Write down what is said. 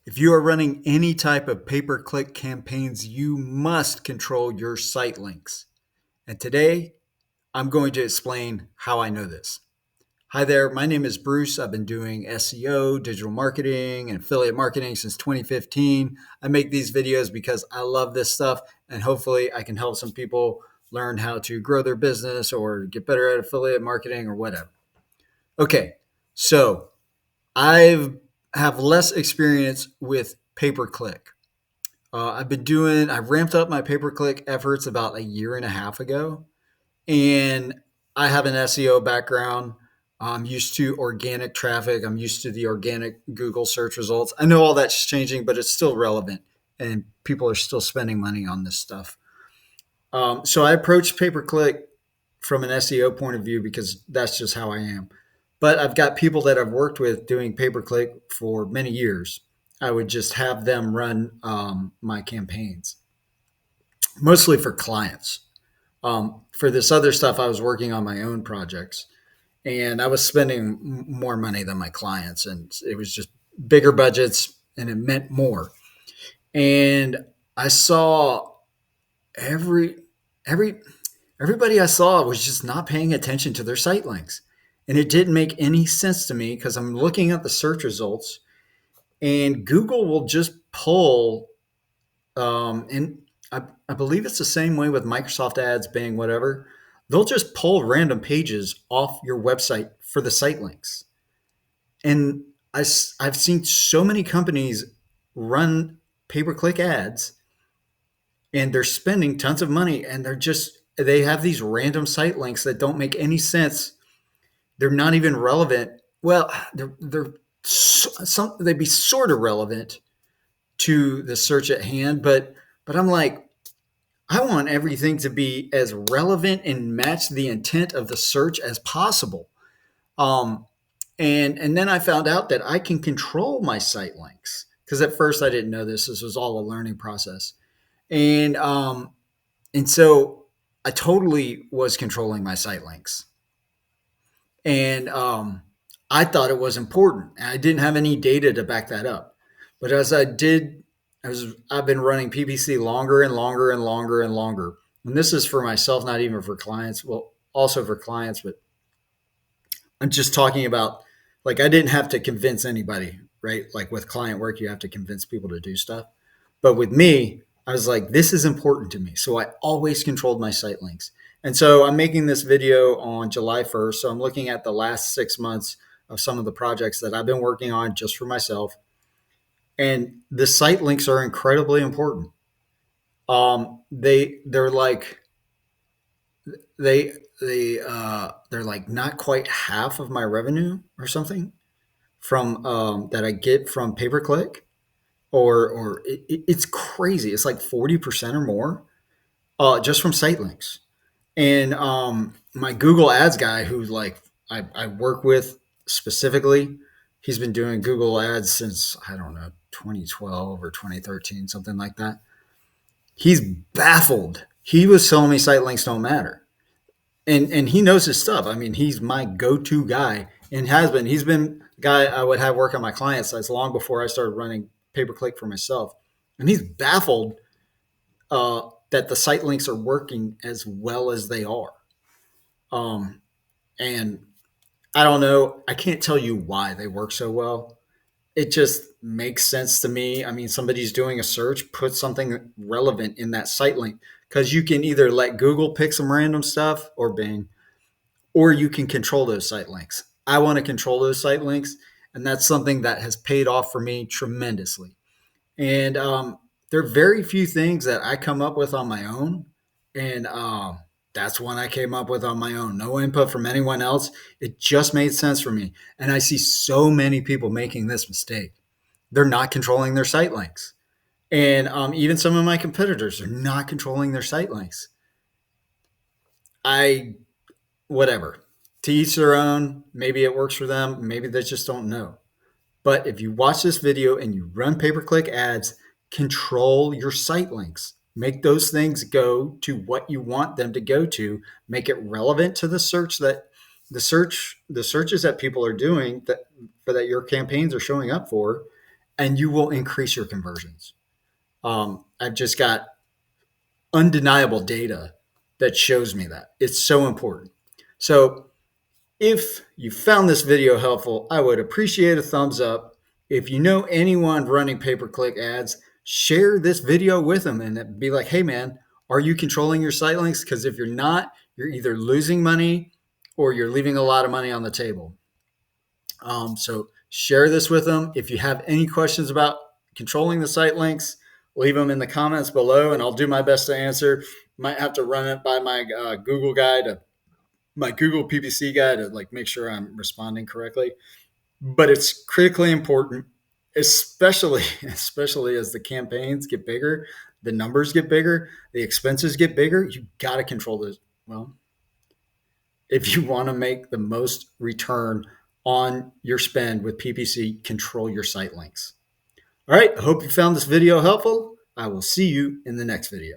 If you are running any type of pay-per-click campaigns, you must control your site links. And today, I'm going to explain how I know this. Hi there, my name is Bruce. I've been doing SEO, digital marketing, and affiliate marketing since 2015. I make these videos because I love this stuff, and hopefully, I can help some people learn how to grow their business or get better at affiliate marketing or whatever. Okay, so I have less experience with pay-per-click. I ramped up my pay-per-click efforts about a year and a half ago, and I have an SEO background. I'm used to organic traffic. I'm used to the organic Google search results. I know all that's changing, but it's still relevant, and people are still spending money on this stuff. So I approach pay-per-click from an SEO point of view because that's just how I am. But I've got people that I've worked with doing pay-per-click for many years. I would just have them run my campaigns, mostly for clients. For this other stuff, I was working on my own projects, and I was spending more money than my clients, and it was just bigger budgets, and it meant more. And I saw every every everybody I saw was just not paying attention to their site links. And it didn't make any sense to me because I'm looking at the search results and Google will just pull, and I believe it's the same way with Microsoft ads, Bing, whatever. They'll just pull random pages off your website for the site links. And I've seen so many companies run pay per click ads and they're spending tons of money and they have these random site links that don't make any sense. They're not even relevant. Well, they'd be sort of relevant to the search at hand, but I'm like, I want everything to be as relevant and match the intent of the search as possible. Um, and then I found out that I can control my site links because at first I didn't know this. This was all a learning process, and so I totally was controlling my site links, and I thought it was important. I didn't have any data to back that up, but I've been running PPC longer and longer and longer and longer. And this is for myself, not even for clients. Well, also for clients, but I'm just talking about like I didn't have to convince anybody, right? Like with client work, you have to convince people to do stuff. But with me, I was like, this is important to me. So I always controlled my site links. And so I'm making this video on July 1st. So I'm looking at the last 6 months of some of the projects that I've been working on just for myself. And the site links are incredibly important. They're like they're like not quite half of my revenue or something from that I get from pay per click, or it's crazy. It's like 40% or more just from site links. And my Google Ads guy, who like I work with specifically, he's been doing Google Ads since I don't know 2012 or 2013, something like that. He's baffled. He was telling me site links don't matter, and he knows his stuff. I mean, he's my go-to guy and has been. He's been the guy I would have work on my client sites long before I started running pay per click for myself, and he's baffled that the site links are working as well as they are. Um, and I don't know. I can't tell you why they work so well. It just makes sense to me. I mean, somebody's doing a search, put something relevant in that site link because you can either let Google pick some random stuff or Bing, or you can control those site links. I want to control those site links, and that's something that has paid off for me tremendously. And there are very few things that I come up with on my own, and that's one I came up with on my own. No input from anyone else. It just made sense for me. And I see so many people making this mistake. They're not controlling their site links, and even some of my competitors are not controlling their site links. I Whatever. To each their own. Maybe it works for them. Maybe they just don't know. But if you watch this video and you run pay per click ads, control your site links. Make those things go to what you want them to go to. Make it relevant to the searches that people are doing that your campaigns are showing up for, and you will increase your conversions. I've just got undeniable data that shows me that. It's so important. So if you found this video helpful, I would appreciate a thumbs up. If you know anyone running pay-per-click ads, share this video with them and be like, hey man, are you controlling your site links? Because if you're not, you're either losing money or you're leaving a lot of money on the table. So share this with them. If you have any questions about controlling the site links, leave them in the comments below and I'll do my best to answer. Might have to run it by my Google guy to my Google PPC guy to like make sure I'm responding correctly. But it's critically important, especially as the campaigns get bigger, the numbers get bigger, the expenses get bigger. You got to control this. Well, if you want to make the most return on your spend with PPC, control your site links. All right. I hope you found this video helpful. I will see you in the next video.